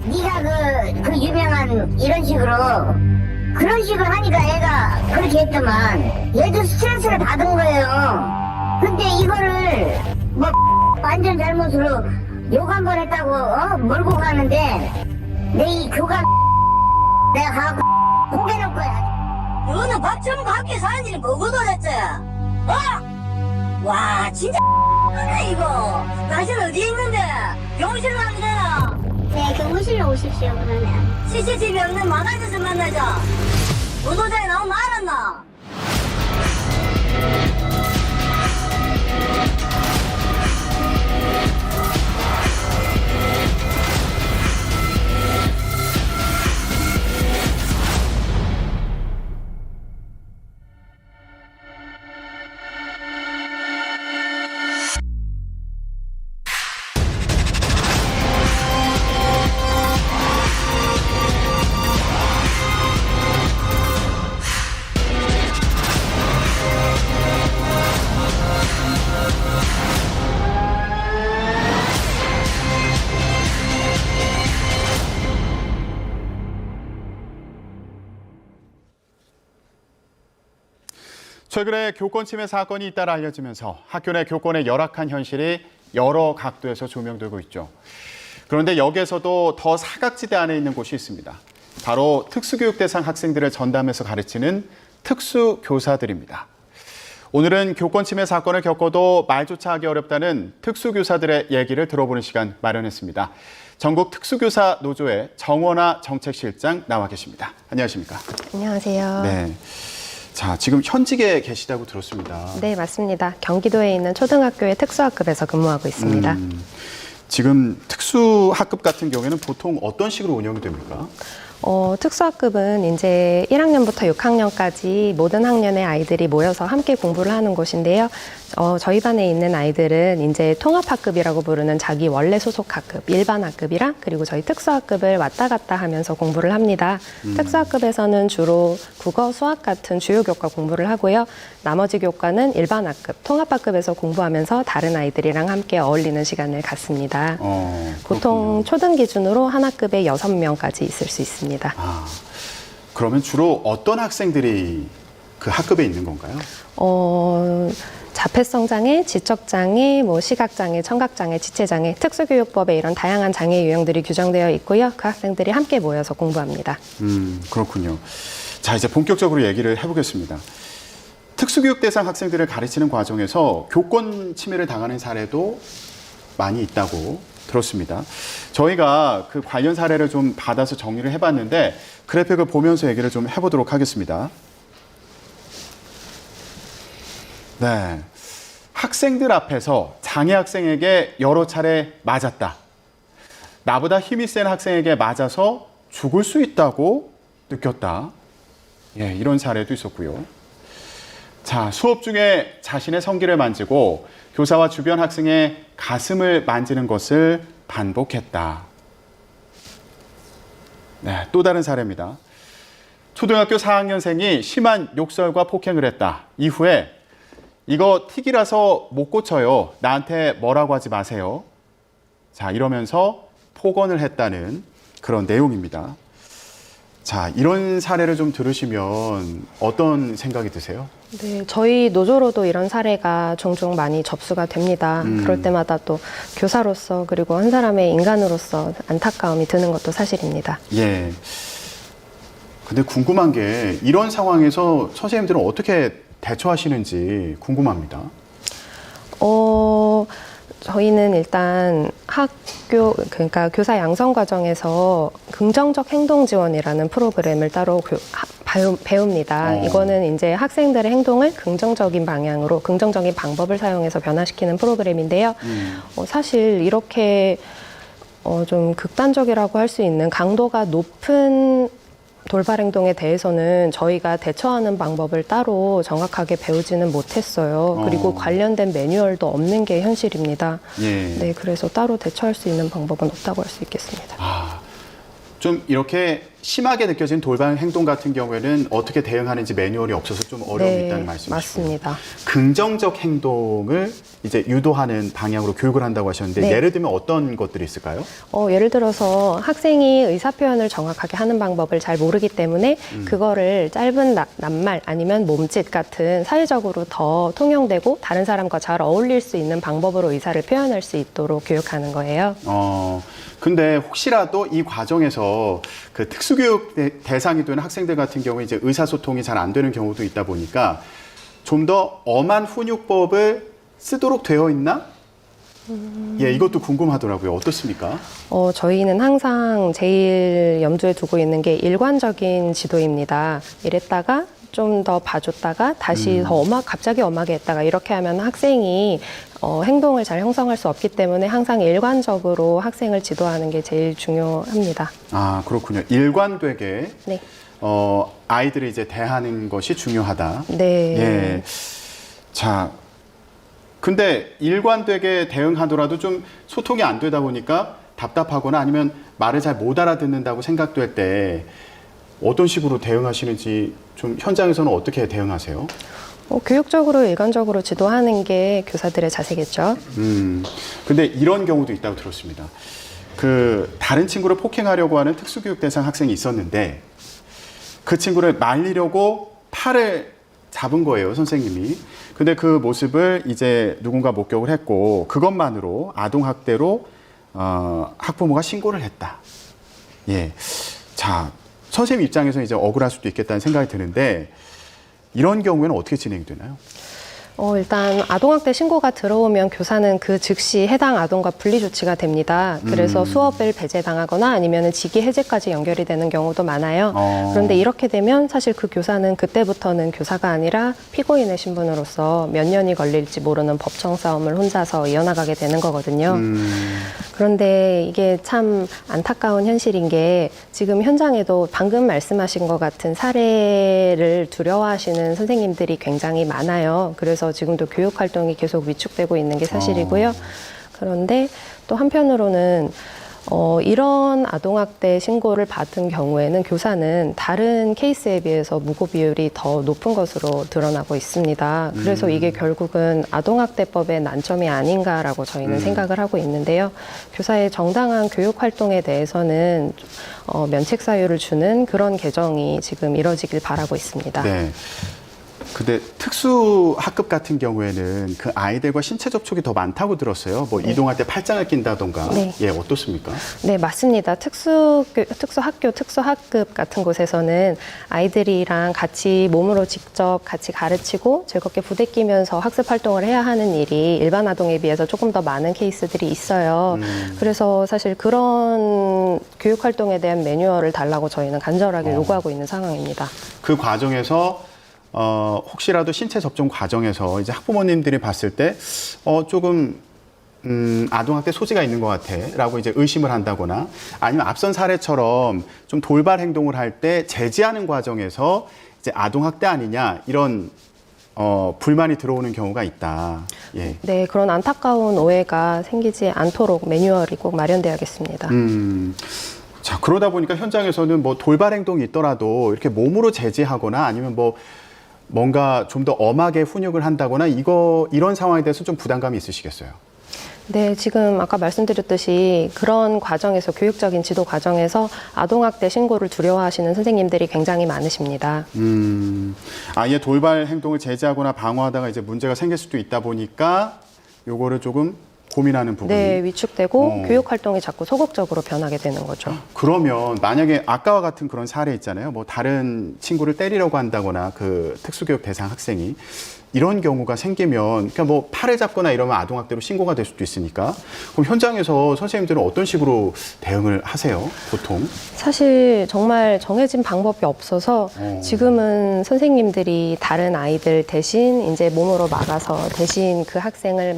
네가 그 유명한 이런 식으로 그런 식으로 하니까 애가 그렇게 했더만 얘도 스트레스를 받은 거예요. 근데 이거를 뭐 완전 잘못으로 욕 한 번 했다고 몰고 가는데 내 이 교감 내가 가고 포기해놓을 거야. 너는 밥 처먹고 함께 사는 일이 뭐고 도대체? 와 진짜 X네 이거. 당신 어디 있는데? 병실로 가면 되나? 네, 교무실로 오십시오 그러면. CCTV 없는 마당에서 만나자. 노도장에 나오면 알았나? 최근에 교권 침해 사건이 잇따라 알려지면서 학교 내 교권의 열악한 현실이 여러 각도에서 조명되고 있죠. 그런데 여기에서도 더 사각지대 안에 있는 곳이 있습니다. 바로 특수교육 대상 학생들을 전담해서 가르치는 특수교사들입니다. 오늘은 교권 침해 사건을 겪어도 말조차 하기 어렵다는 특수교사들의 얘기를 들어보는 시간 마련했습니다. 전국 특수교사 노조의 정원아 정책실장 나와 계십니다. 안녕하십니까? 안녕하세요. 네. 자, 지금 현직에 계시다고 들었습니다. 네, 맞습니다. 경기도에 있는 초등학교의 특수학급에서 근무하고 있습니다. 지금 특수학급 같은 경우에는 보통 어떤 식으로 운영이 됩니까? 특수학급은 이제 1학년부터 6학년까지 모든 학년의 아이들이 모여서 함께 공부를 하는 곳인데요. 저희 반에 있는 아이들은 이제 통합학급이라고 부르는 자기 원래 소속 학급, 일반 학급이랑 그리고 저희 특수학급을 왔다 갔다 하면서 공부를 합니다. 특수학급에서는 주로 국어, 수학 같은 주요 교과 공부를 하고요. 나머지 교과는 일반 학급, 통합학급에서 공부하면서 다른 아이들이랑 함께 어울리는 시간을 갖습니다. 보통 초등 기준으로 한 학급에 6명까지 있을 수 있습니다. 아, 그러면 주로 어떤 학생들이 그 학급에 있는 건가요? 자폐성장애, 지적장애, 시각장애, 청각장애, 지체장애, 특수교육법에 이런 다양한 장애 유형들이 규정되어 있고요. 그 학생들이 함께 모여서 공부합니다. 그렇군요. 자, 이제 본격적으로 얘기를 해보겠습니다. 특수교육 대상 학생들을 가르치는 과정에서 교권 침해를 당하는 사례도 많이 있다고 들었습니다. 저희가 그 관련 사례를 좀 받아서 정리를 해봤는데 그래픽을 보면서 얘기를 좀 해보도록 하겠습니다. 네, 학생들 앞에서 장애 학생에게 여러 차례 맞았다. 나보다 힘이 센 학생에게 맞아서 죽을 수 있다고 느꼈다. 예, 이런 사례도 있었고요. 자, 수업 중에 자신의 성기를 만지고 교사와 주변 학생의 가슴을 만지는 것을 반복했다. 네, 또 다른 사례입니다. 초등학교 4학년생이 심한 욕설과 폭행을 했다. 이후에 이거 틱이라서 못 고쳐요. 나한테 뭐라고 하지 마세요. 자, 이러면서 폭언을 했다는 그런 내용입니다. 자, 이런 사례를 좀 들으시면 어떤 생각이 드세요? 네, 저희 노조로도 이런 사례가 종종 많이 접수가 됩니다. 그럴 때마다 또 교사로서 그리고 한 사람의 인간으로서 안타까움이 드는 것도 사실입니다. 예. 근데 궁금한 게 이런 상황에서 선생님들은 어떻게 대처하시는지 궁금합니다. 저희는 일단 그러니까 교사 양성 과정에서 긍정적 행동 지원이라는 프로그램을 따로 배웁니다. 이거는 이제 학생들의 행동을 긍정적인 방향으로, 긍정적인 방법을 사용해서 변화시키는 프로그램인데요. 사실 이렇게 좀 극단적이라고 할 수 있는 강도가 높은 돌발 행동에 대해서는 저희가 대처하는 방법을 따로 정확하게 배우지는 못했어요. 그리고 관련된 매뉴얼도 없는 게 현실입니다. 예. 네, 그래서 따로 대처할 수 있는 방법은 없다고 할 수 있겠습니다. 좀 이렇게 심하게 느껴진 돌발 행동 같은 경우에는 어떻게 대응하는지 매뉴얼이 없어서 좀 어려움이 네, 있다는 말씀이시죠? 맞습니다. 긍정적 행동을 이제 유도하는 방향으로 교육을 한다고 하셨는데 네. 예를 들면 어떤 것들이 있을까요? 예를 들어서 학생이 의사표현을 정확하게 하는 방법을 잘 모르기 때문에 그거를 짧은 낱말 아니면 몸짓 같은 사회적으로 더 통용되고 다른 사람과 잘 어울릴 수 있는 방법으로 의사를 표현할 수 있도록 교육하는 거예요. 근데 혹시라도 이 과정에서 그 특수교육 대상이 되는 학생들 같은 경우에 이제 의사소통이 잘 안 되는 경우도 있다 보니까 좀 더 엄한 훈육법을 쓰도록 되어 있나? 예, 이것도 궁금하더라고요. 어떻습니까? 저희는 항상 제일 염두에 두고 있는 게 일관적인 지도입니다. 이랬다가 좀 더 봐줬다가 다시 더 갑자기 엄하게 했다가 이렇게 하면 학생이 행동을 잘 형성할 수 없기 때문에 항상 일관적으로 학생을 지도하는 게 제일 중요합니다. 아, 그렇군요. 일관되게 네. 아이들을 이제 대하는 것이 중요하다. 네. 예. 자, 근데 일관되게 대응하더라도 좀 소통이 안 되다 보니까 답답하거나 아니면 말을 잘 못 알아듣는다고 생각될 때 어떤 식으로 대응하시는지 좀 현장에서는 어떻게 대응하세요? 교육적으로 일관적으로 지도하는 게 교사들의 자세겠죠. 근데 이런 경우도 있다고 들었습니다. 그 다른 친구를 폭행하려고 하는 특수교육 대상 학생이 있었는데 그 친구를 말리려고 팔을 잡은 거예요, 선생님이. 근데 그 모습을 이제 누군가 목격을 했고 그것만으로 아동학대로 학부모가 신고를 했다. 예. 자, 선생님 입장에서 이제 억울할 수도 있겠다는 생각이 드는데 이런 경우에는 어떻게 진행이 되나요? 일단 아동학대 신고가 들어오면 교사는 그 즉시 해당 아동과 분리 조치가 됩니다. 그래서 수업을 배제당하거나 아니면 직위 해제까지 연결이 되는 경우도 많아요. 그런데 이렇게 되면 사실 그 교사는 그때부터는 교사가 아니라 피고인의 신분으로서 몇 년이 걸릴지 모르는 법정 싸움을 혼자서 이어나가게 되는 거거든요. 그런데 이게 참 안타까운 현실인 게 지금 현장에도 방금 말씀하신 것 같은 사례를 두려워하시는 선생님들이 굉장히 많아요. 그래서 지금도 교육 활동이 계속 위축되고 있는 게 사실이고요. 그런데 또 한편으로는 이런 아동학대 신고를 받은 경우에는 교사는 다른 케이스에 비해서 무고 비율이 더 높은 것으로 드러나고 있습니다. 그래서 이게 결국은 아동학대법의 난점이 아닌가라고 저희는 생각을 하고 있는데요. 교사의 정당한 교육 활동에 대해서는 면책 사유를 주는 그런 개정이 지금 이뤄지길 바라고 있습니다. 네. 근데 특수 학급 같은 경우에는 그 아이들과 신체 접촉이 더 많다고 들었어요. 뭐 네. 이동할 때 팔짱을 낀다던가. 네. 예, 어떻습니까? 네, 맞습니다. 특수학교, 특수학급 같은 곳에서는 아이들이랑 같이 몸으로 직접 같이 가르치고 즐겁게 부대끼면서 학습 활동을 해야 하는 일이 일반 아동에 비해서 조금 더 많은 케이스들이 있어요. 그래서 사실 그런 교육 활동에 대한 매뉴얼을 달라고 저희는 간절하게 요구하고 있는 상황입니다. 그 과정에서 혹시라도 신체 접촉 과정에서 이제 학부모님들이 봤을 때 조금 아동학대 소지가 있는 것 같아라고 이제 의심을 한다거나 아니면 앞선 사례처럼 좀 돌발 행동을 할 때 제지하는 과정에서 이제 아동학대 아니냐 이런 불만이 들어오는 경우가 있다. 예. 네, 그런 안타까운 오해가 생기지 않도록 매뉴얼이 꼭 마련돼야겠습니다. 자, 그러다 보니까 현장에서는 뭐 돌발 행동이 있더라도 이렇게 몸으로 제지하거나 아니면 뭐 뭔가 좀 더 엄하게 훈육을 한다거나 이런 상황에 대해서 좀 부담감이 있으시겠어요? 네, 지금 아까 말씀드렸듯이 그런 과정에서 교육적인 지도 과정에서 아동학대 신고를 두려워하시는 선생님들이 굉장히 많으십니다. 아예 돌발 행동을 제지하거나 방어하다가 이제 문제가 생길 수도 있다 보니까 요거를 조금 고민하는 부분이. 네, 위축되고 교육 활동이 자꾸 소극적으로 변하게 되는 거죠. 그러면 만약에 아까와 같은 그런 사례 있잖아요. 뭐 다른 친구를 때리려고 한다거나 그 특수교육 대상 학생이 이런 경우가 생기면 그러니까 뭐 팔을 잡거나 이러면 아동학대로 신고가 될 수도 있으니까 그럼 현장에서 선생님들은 어떤 식으로 대응을 하세요? 보통? 사실 정말 정해진 방법이 없어서 지금은 선생님들이 다른 아이들 대신 이제 몸으로 막아서 대신 그 학생을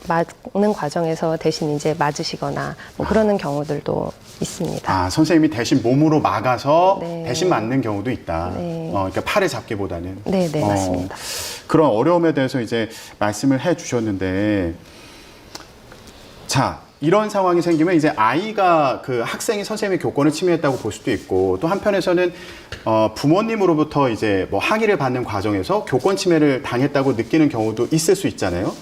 막는 과정에서 대신 이제 맞으시거나 뭐 그러는 경우들도 있습니다. 아, 선생님이 대신 몸으로 막아서 네. 대신 맞는 경우도 있다. 네. 그러니까 팔을 잡기보다는. 네, 네, 맞습니다. 그런 어려움에 대해서 이제 말씀을 해 주셨는데, 자, 이런 상황이 생기면 이제 아이가 그 학생이 선생님의 교권을 침해했다고 볼 수도 있고, 또 한편에서는 부모님으로부터 이제 뭐 항의를 받는 과정에서 교권 침해를 당했다고 느끼는 경우도 있을 수 있잖아요.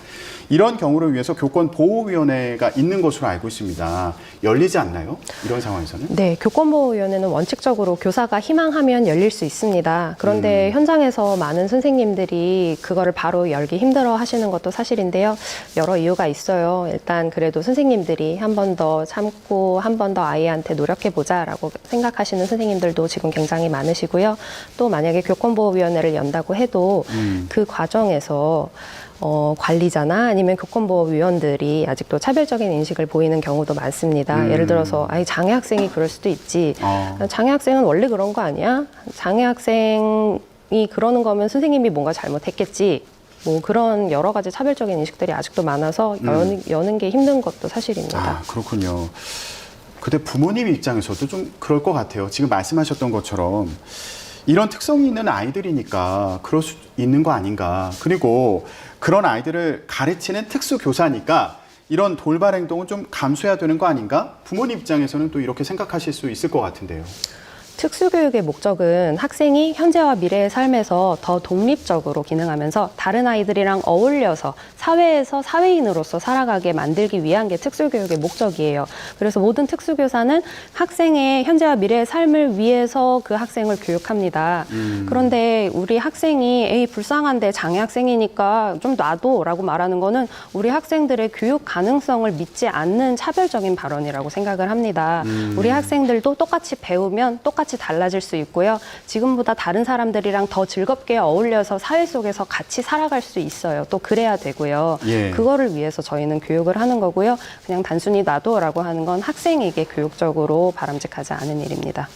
이런 경우를 위해서 교권보호위원회가 있는 것으로 알고 있습니다. 열리지 않나요? 이런 상황에서는? 네, 교권보호위원회는 원칙적으로 교사가 희망하면 열릴 수 있습니다. 그런데 현장에서 많은 선생님들이 그거를 바로 열기 힘들어 하시는 것도 사실인데요. 여러 이유가 있어요. 일단 그래도 선생님들이 한 번 더 참고 한 번 더 아이한테 노력해보자라고 생각하시는 선생님들도 지금 굉장히 많으시고요. 또 만약에 교권보호위원회를 연다고 해도 그 과정에서 관리자나 아니면 교권보호위원들이 아직도 차별적인 인식을 보이는 경우도 많습니다. 예를 들어서 장애 학생이 그럴 수도 있지. 장애 학생은 원래 그런 거 아니야? 장애 학생이 그러는 거면 선생님이 뭔가 잘못했겠지. 뭐 그런 여러 가지 차별적인 인식들이 아직도 많아서 여는 게 힘든 것도 사실입니다. 아, 그렇군요. 근데 부모님 입장에서도 좀 그럴 것 같아요. 지금 말씀하셨던 것처럼 이런 특성이 있는 아이들이니까 그럴 수 있는 거 아닌가. 그리고 그런 아이들을 가르치는 특수교사니까 이런 돌발 행동은 좀 감수해야 되는 거 아닌가? 부모님 입장에서는 또 이렇게 생각하실 수 있을 것 같은데요. 특수교육의 목적은 학생이 현재와 미래의 삶에서 더 독립적으로 기능하면서 다른 아이들이랑 어울려서 사회에서 사회인으로서 살아가게 만들기 위한 게 특수교육의 목적이에요. 그래서 모든 특수교사는 학생의 현재와 미래의 삶을 위해서 그 학생을 교육합니다. 그런데 우리 학생이 에이 불쌍한데 장애 학생이니까 좀 놔둬라고 말하는 거는 우리 학생들의 교육 가능성을 믿지 않는 차별적인 발언이라고 생각을 합니다. 우리 학생들도 똑같이 배우면 똑같이 달라질 수 있고요. 지금보다 다른 사람들이랑 더 즐겁게 어울려서 사회 속에서 같이 살아갈 수 있어요. 또 그래야 되고요. 예. 그거를 위해서 저희는 교육을 하는 거고요. 그냥 단순히 놔둬라고 하는 건 학생에게 교육적으로 바람직하지 않은 일입니다.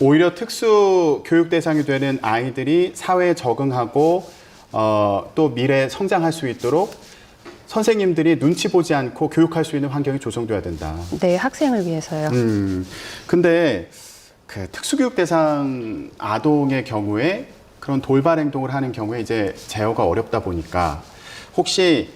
오히려 특수 교육 대상이 되는 아이들이 사회에 적응하고 또 미래에 성장할 수 있도록 선생님들이 눈치 보지 않고 교육할 수 있는 환경이 조성돼야 된다. 네, 학생을 위해서요. 근데 그 특수교육 대상 아동의 경우에 그런 돌발 행동을 하는 경우에 이제 제어가 어렵다 보니까 혹시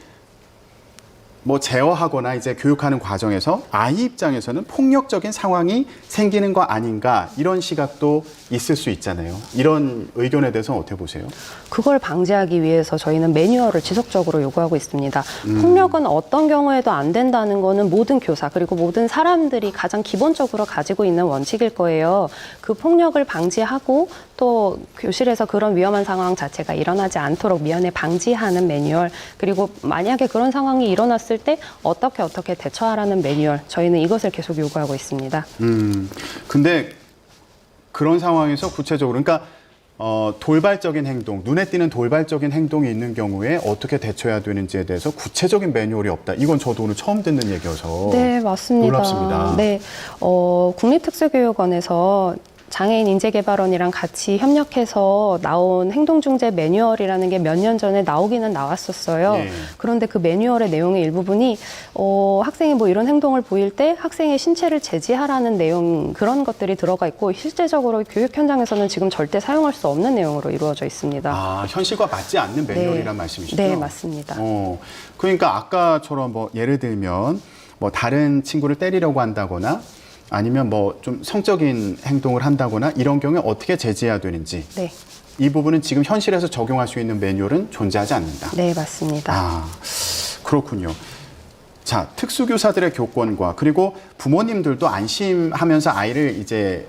뭐 제어하거나 이제 교육하는 과정에서 아이 입장에서는 폭력적인 상황이 생기는 거 아닌가 이런 시각도 있을 수 있잖아요. 이런 의견에 대해서는 어떻게 보세요? 그걸 방지하기 위해서 저희는 매뉴얼을 지속적으로 요구하고 있습니다. 폭력은 어떤 경우에도 안 된다는 거는 모든 교사 그리고 모든 사람들이 가장 기본적으로 가지고 있는 원칙일 거예요. 그 폭력을 방지하고 또 교실에서 그런 위험한 상황 자체가 일어나지 않도록 미연에 방지하는 매뉴얼 그리고 만약에 그런 상황이 일어났을 때 어떻게 대처하라는 매뉴얼 저희는 이것을 계속 요구하고 있습니다. 근데 그런 상황에서 구체적으로 그러니까 돌발적인 행동, 눈에 띄는 돌발적인 행동이 있는 경우에 어떻게 대처해야 되는지에 대해서 구체적인 매뉴얼이 없다. 이건 저도 오늘 처음 듣는 얘기여서 네, 맞습니다. 놀랍습니다. 네, 국립특수교육원에서 장애인 인재개발원이랑 같이 협력해서 나온 행동중재 매뉴얼이라는 게 몇 년 전에 나오기는 나왔었어요. 네. 그런데 그 매뉴얼의 내용의 일부분이 학생이 뭐 이런 행동을 보일 때 학생의 신체를 제지하라는 내용 그런 것들이 들어가 있고 실제적으로 교육 현장에서는 지금 절대 사용할 수 없는 내용으로 이루어져 있습니다. 아, 현실과 맞지 않는 매뉴얼이란 말씀이시죠? 네, 맞습니다. 그러니까 아까처럼 뭐 예를 들면 뭐 다른 친구를 때리려고 한다거나 아니면 뭐 좀 성적인 행동을 한다거나 이런 경우에 어떻게 제지해야 되는지 네. 이 부분은 지금 현실에서 적용할 수 있는 매뉴얼은 존재하지 않는다. 네, 맞습니다. 아, 그렇군요. 자, 특수교사들의 교권과 그리고 부모님들도 안심하면서 아이를 이제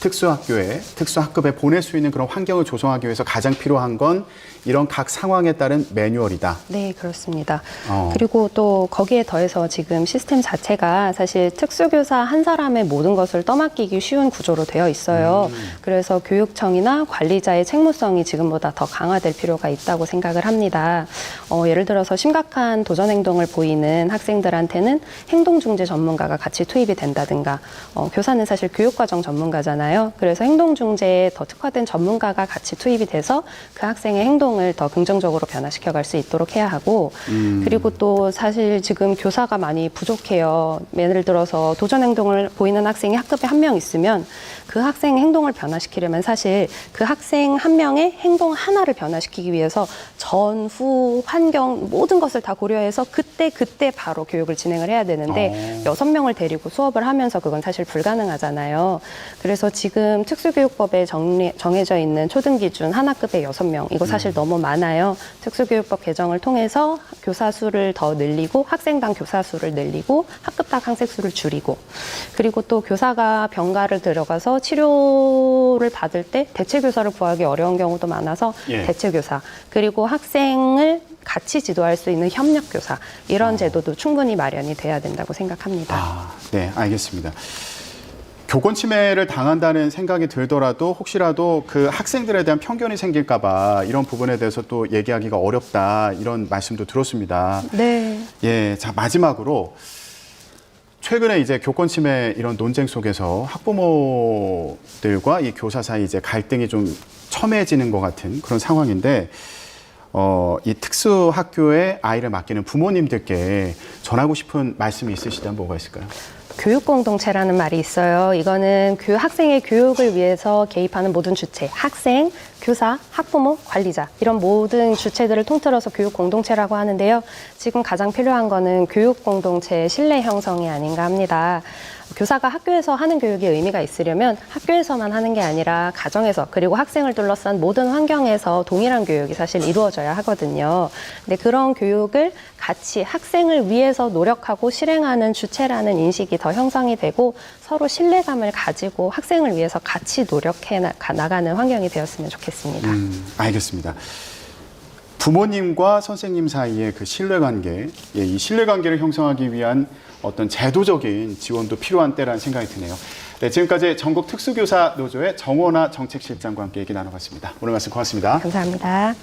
특수학교에, 특수학급에 보낼 수 있는 그런 환경을 조성하기 위해서 가장 필요한 건 이런 각 상황에 따른 매뉴얼이다. 네, 그렇습니다. 그리고 또 거기에 더해서 지금 시스템 자체가 사실 특수교사 한 사람의 모든 것을 떠맡기기 쉬운 구조로 되어 있어요. 그래서 교육청이나 관리자의 책무성이 지금보다 더 강화될 필요가 있다고 생각을 합니다. 예를 들어서 심각한 도전 행동을 보이는 학생들한테는 행동중재 전문가가 같이 투입이 된다든가 교사는 사실 교육과정 전문가잖아요. 많아요. 그래서 행동중재에 더 특화된 전문가가 같이 투입이 돼서 그 학생의 행동을 더 긍정적으로 변화시켜 갈 수 있도록 해야 하고 그리고 또 사실 지금 교사가 많이 부족해요. 예를 들어서 도전 행동을 보이는 학생이 학급에 한 명 있으면 그 학생의 행동을 변화시키려면 사실 그 학생 한 명의 행동 하나를 변화시키기 위해서 전후 환경 모든 것을 다 고려해서 그때 바로 교육을 진행을 해야 되는데 6명을 데리고 수업을 하면서 그건 사실 불가능하잖아요. 그래서 지금 특수교육법에 정해져 있는 초등기준 한 학급에 6명 이거 사실 너무 많아요. 특수교육법 개정을 통해서 교사 수를 더 늘리고 학생당 교사 수를 늘리고 학급당 학생 수를 줄이고 그리고 또 교사가 병가를 들어가서 치료를 받을 때 대체교사를 구하기 어려운 경우도 많아서 예. 대체교사 그리고 학생을 같이 지도할 수 있는 협력교사 이런 제도도 충분히 마련이 돼야 된다고 생각합니다. 네, 알겠습니다. 교권 침해를 당한다는 생각이 들더라도 혹시라도 그 학생들에 대한 편견이 생길까 봐 이런 부분에 대해서 또 얘기하기가 어렵다 이런 말씀도 들었습니다. 네. 예, 자 마지막으로 최근에 이제 교권 침해 이런 논쟁 속에서 학부모들과 이 교사 사이 이제 갈등이 좀 첨예해지는 것 같은 그런 상황인데 이 특수 학교에 아이를 맡기는 부모님들께 전하고 싶은 말씀이 있으시다면 뭐가 있을까요? 교육 공동체라는 말이 있어요. 이거는 학생의 교육을 위해서 개입하는 모든 주체, 학생, 교사, 학부모, 관리자 이런 모든 주체들을 통틀어서 교육 공동체라고 하는데요. 지금 가장 필요한 거는 교육 공동체의 신뢰 형성이 아닌가 합니다. 교사가 학교에서 하는 교육이 의미가 있으려면 학교에서만 하는 게 아니라 가정에서 그리고 학생을 둘러싼 모든 환경에서 동일한 교육이 사실 이루어져야 하거든요. 근데 그런 교육을 같이 학생을 위해서 노력하고 실행하는 주체라는 인식이 더 형성이 되고 서로 신뢰감을 가지고 학생을 위해서 같이 노력해 나가는 환경이 되었으면 좋겠습니다. 알겠습니다. 부모님과 선생님 사이의 그 신뢰관계, 이 신뢰관계를 형성하기 위한 어떤 제도적인 지원도 필요한 때라는 생각이 드네요. 네, 지금까지 전국 특수교사 노조의 정원아 정책실장과 함께 얘기 나눠봤습니다. 오늘 말씀 고맙습니다. 감사합니다.